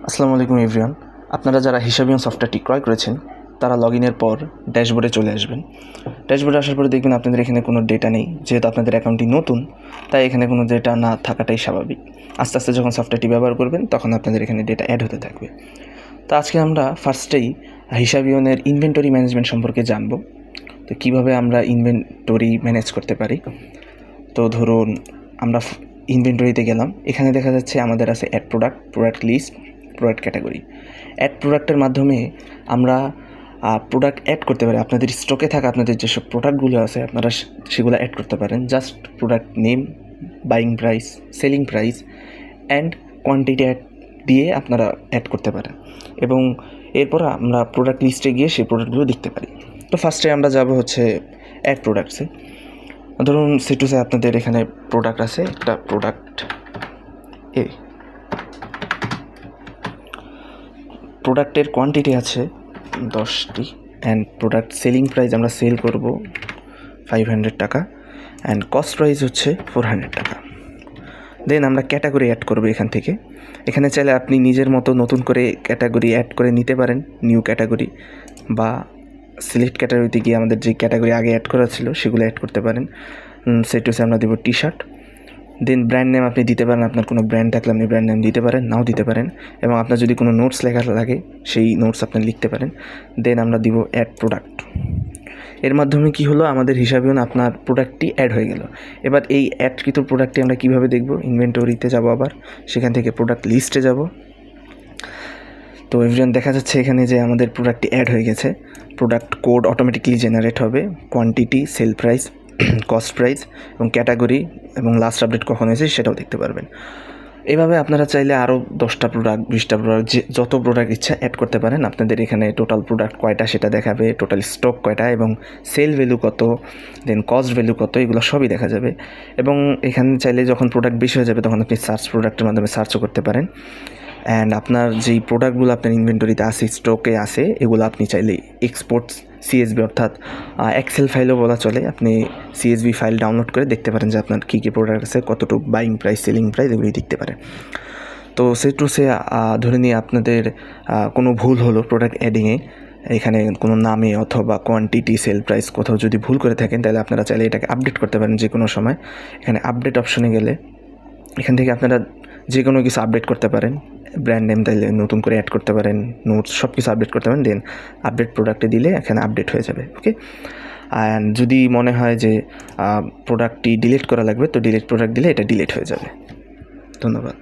আসসালামু আলাইকুম এভরিওয়ান। আপনারা যারা হিসাবিয়ন সফটওয়্যারটি ক্রয় করেছেন তারা লগ ইনের পর ড্যাশবোর্ডে চলে আসবেন। ড্যাশবোর্ডে আসার পরে দেখবেন আপনাদের এখানে কোনো ডেটা নেই, যেহেতু আপনাদের অ্যাকাউন্টটি নতুন তাই এখানে কোনো ডেটা না থাকাটাই স্বাভাবিক। আস্তে আস্তে যখন সফটওয়্যারটি ব্যবহার করবেন তখন আপনাদের এখানে ডেটা অ্যাড হতে থাকবে। তো আজকে আমরা ফার্স্টেই হিসাবিয়নের ইনভেন্টরি ম্যানেজমেন্ট সম্পর্কে জানব। তো কীভাবে আমরা ইনভেন্টরি ম্যানেজ করতে পারি। তো ধরুন আমরা ইনভেন্টরিতে গেলাম, এখানে দেখা যাচ্ছে আমাদের আছে add product, product list, product category. Add প্রোডাক্টের মাধ্যমে আমরা প্রোডাক্ট অ্যাড করতে পারি। আপনাদের স্টকে থাকা আপনাদের যেসব প্রোডাক্টগুলো আছে আপনারা সেগুলো অ্যাড করতে পারেন। Just product name, buying price, selling price and quantity add দিয়ে আপনারা অ্যাড করতে পারেন এবং এরপর আমরা প্রোডাক্ট লিস্টে গিয়ে সেই প্রোডাক্টগুলো দেখতে পারি। তো ফার্স্টে আমরা যাব হচ্ছে অ্যাড প্রোডাক্টসে। ধরুন সিটুসে আপনাদের এখানে প্রোডাক্ট আছে, একটা প্রোডাক্ট প্রোডাক্টের কোয়ান্টিটি আছে 10টি অ্যান্ড প্রোডাক্ট সেলিং প্রাইস আমরা সেল করব 500 টাকা অ্যান্ড কস্ট প্রাইস হচ্ছে 400 টাকা। দেন আমরা ক্যাটাগরি অ্যাড করব এখান থেকে। এখানে চাইলে আপনি নিজের মতো নতুন করে ক্যাটাগরি অ্যাড করে নিতে পারেন, নিউ ক্যাটাগরি, বা সিলেক্ট ক্যাটাগরিতে গিয়ে আমাদের যে ক্যাটাগরি আগে অ্যাড করা ছিল সেগুলো অ্যাড করতে পারেন। সেটুসে আমরা দেবো টি শার্ট। দেন ব্র্যান্ড নেম আপনি দিতে পারেন, আপনার কোনো ব্র্যান্ড থাকলে আপনি ব্র্যান্ড নেম দিতে পারেন, নাও দিতে পারেন, এবং আপনার যদি কোনো নোটস লেখা লাগে সেই নোটস আপনি লিখতে পারেন। দেন আমরা দিব অ্যাড প্রোডাক্ট। এর মাধ্যমে কি হলো, আমাদের হিসাবেও আপনার প্রোডাক্টটি অ্যাড হয়ে গেল। এবার এই অ্যাডকৃত প্রোডাক্টটি আমরা কীভাবে দেখব, ইনভেন্টরিতে যাব, আবার সেখান থেকে প্রোডাক্ট লিস্টে যাব। তো এভরিওয়ান দেখা যাচ্ছে এখানে যে আমাদের প্রোডাক্টটি অ্যাড হয়ে গেছে। প্রোডাক্ট কোড অটোমেটিকলি জেনারেট হবে, quantity, sell price, cost price এবং ক্যাটাগরি এবং লাস্ট আপডেট কখন হয়েছে সেটাও দেখতে পারবেন। এভাবে আপনারা চাইলে আরও 10টা প্রোডাক্ট, 20টা প্রোডাক্ট, যত প্রোডাক্ট ইচ্ছা অ্যাড করতে পারেন। আপনাদের এখানে টোটাল প্রোডাক্ট কয়টা সেটা দেখাবে, টোটাল স্টক কয়টা এবং সেল ভ্যালু কত, দেন কস্ট ভ্যালু কত, এগুলো সবই দেখা যাবে। এবং এখানে চাইলে যখন প্রোডাক্ট বেশি হয়ে যাবে তখন আপনি সার্চ প্রোডাক্টের মাধ্যমে সার্চও করতে পারেন। অ্যান্ড আপনার যেই প্রোডাক্টগুলো আপনার ইনভেন্টরিতে আছে, স্টকে আছে, এগুলো আপনি চাইলে এক্সপোর্টস সিএসভি অর্থাৎ এক্সেল ফাইলও বলা চলে, আপনি সিএসভি ফাইল ডাউনলোড করে দেখতে পারেন যে আপনার কী কী প্রোডাক্ট আছে, কতটুকু বাইং প্রাইস, সেলিং প্রাইস, এগুলি দেখতে পারেন। তো সে ধরে নিয়ে আপনাদের কোনো ভুল হলো প্রোডাক্ট অ্যাডিংয়ে, এখানে কোনো নামে অথবা কোয়ান্টিটি, সেল প্রাইস কোথাও যদি ভুল করে থাকেন তাহলে আপনারা চাইলে এটাকে আপডেট করতে পারেন যে কোনো সময়। এখানে আপডেট অপশনে গেলে এখান থেকে আপনারা যে কোনো কিছু আপডেট করতে পারেন। ব্র্যান্ড নেম তাইলে নতুন করে অ্যাড করতে পারেন, নোটস সব কিছু আপডেট করতে পারেন। দেন আপডেট প্রোডাক্টে দিলে এখানে আপডেট হয়ে যাবে। ওকে, অ্যান্ড যদি মনে হয় যে প্রোডাক্টটি ডিলিট করা লাগবে তো ডিলিট প্রোডাক্ট দিলে এটা ডিলিট হয়ে যাবে। ধন্যবাদ।